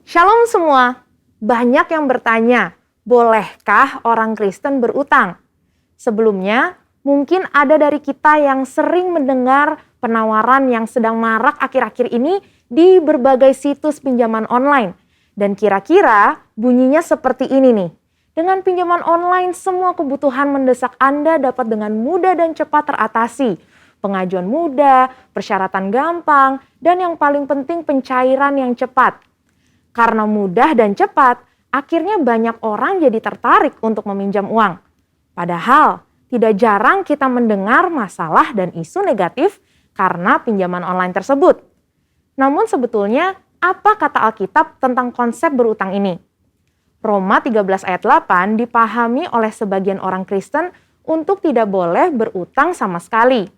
Shalom semua. Banyak yang bertanya, bolehkah orang Kristen berutang? Sebelumnya, mungkin ada dari kita yang sering mendengar penawaran yang sedang marak akhir-akhir ini di berbagai situs pinjaman online. Dan kira-kira bunyinya seperti ini nih. Dengan pinjaman online, semua kebutuhan mendesak Anda dapat dengan mudah dan cepat teratasi. Pengajuan mudah, persyaratan gampang, dan yang paling penting pencairan yang cepat. Karena mudah dan cepat, akhirnya banyak orang jadi tertarik untuk meminjam uang. Padahal, tidak jarang kita mendengar masalah dan isu negatif karena pinjaman online tersebut. Namun sebetulnya, apa kata Alkitab tentang konsep berutang ini? Roma 13 ayat 8 dipahami oleh sebagian orang Kristen untuk tidak boleh berutang sama sekali.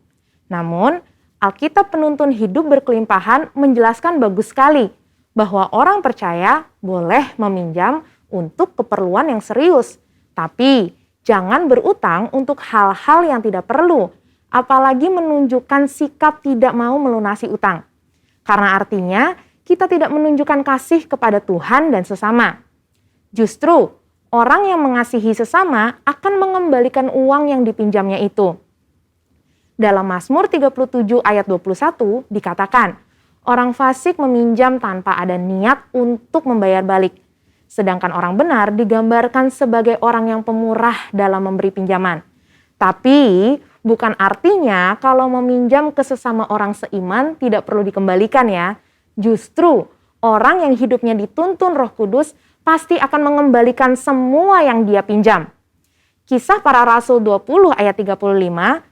Namun, Alkitab penuntun hidup berkelimpahan menjelaskan bagus sekali bahwa orang percaya boleh meminjam untuk keperluan yang serius. Tapi, jangan berutang untuk hal-hal yang tidak perlu, apalagi menunjukkan sikap tidak mau melunasi utang. Karena artinya, kita tidak menunjukkan kasih kepada Tuhan dan sesama. Justru, orang yang mengasihi sesama akan mengembalikan uang yang dipinjamnya itu. Dalam Mazmur 37 ayat 21 dikatakan, orang fasik meminjam tanpa ada niat untuk membayar balik. Sedangkan orang benar digambarkan sebagai orang yang pemurah dalam memberi pinjaman. Tapi bukan artinya kalau meminjam ke sesama orang seiman tidak perlu dikembalikan ya. Justru orang yang hidupnya dituntun Roh Kudus pasti akan mengembalikan semua yang dia pinjam. Kisah Para Rasul 20 ayat 35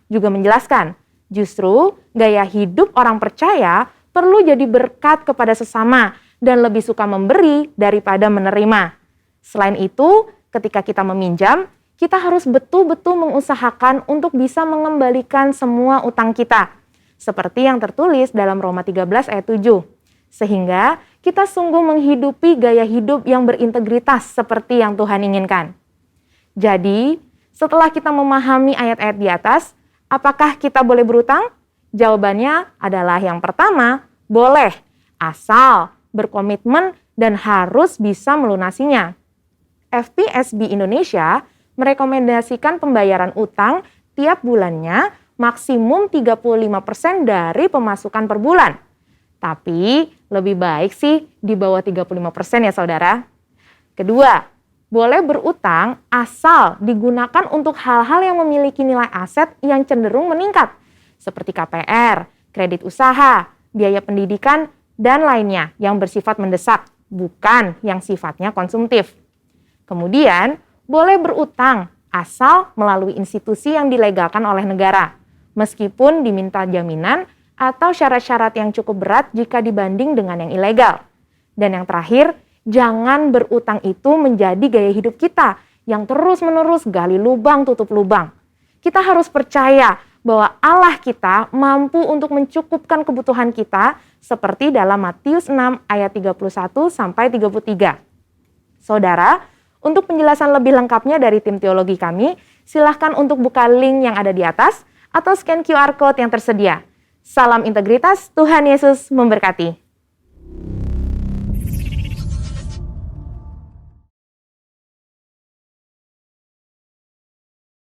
juga menjelaskan, justru gaya hidup orang percaya perlu jadi berkat kepada sesama dan lebih suka memberi daripada menerima. Selain itu, ketika kita meminjam, kita harus betul-betul mengusahakan untuk bisa mengembalikan semua utang kita. Seperti yang tertulis dalam Roma 13 ayat 7. Sehingga kita sungguh menghidupi gaya hidup yang berintegritas seperti yang Tuhan inginkan. Jadi, setelah kita memahami ayat-ayat di atas, apakah kita boleh berutang? Jawabannya adalah yang pertama, boleh, asal berkomitmen dan harus bisa melunasinya. FPSB Indonesia merekomendasikan pembayaran utang tiap bulannya maksimum 35% dari pemasukan per bulan. Tapi lebih baik sih di bawah 35% ya saudara. Kedua, boleh berutang asal digunakan untuk hal-hal yang memiliki nilai aset yang cenderung meningkat. Seperti KPR, kredit usaha, biaya pendidikan, dan lainnya yang bersifat mendesak, bukan yang sifatnya konsumtif. Kemudian, boleh berutang asal melalui institusi yang dilegalkan oleh negara, meskipun diminta jaminan atau syarat-syarat yang cukup berat jika dibanding dengan yang ilegal. Dan yang terakhir, jangan berutang itu menjadi gaya hidup kita yang terus-menerus gali lubang tutup lubang. Kita harus percaya bahwa Allah kita mampu untuk mencukupkan kebutuhan kita seperti dalam Matius 6 ayat 31 sampai 33. Saudara, untuk penjelasan lebih lengkapnya dari tim teologi kami, silahkan untuk buka link yang ada di atas atau scan QR Code yang tersedia. Salam integritas, Tuhan Yesus memberkati.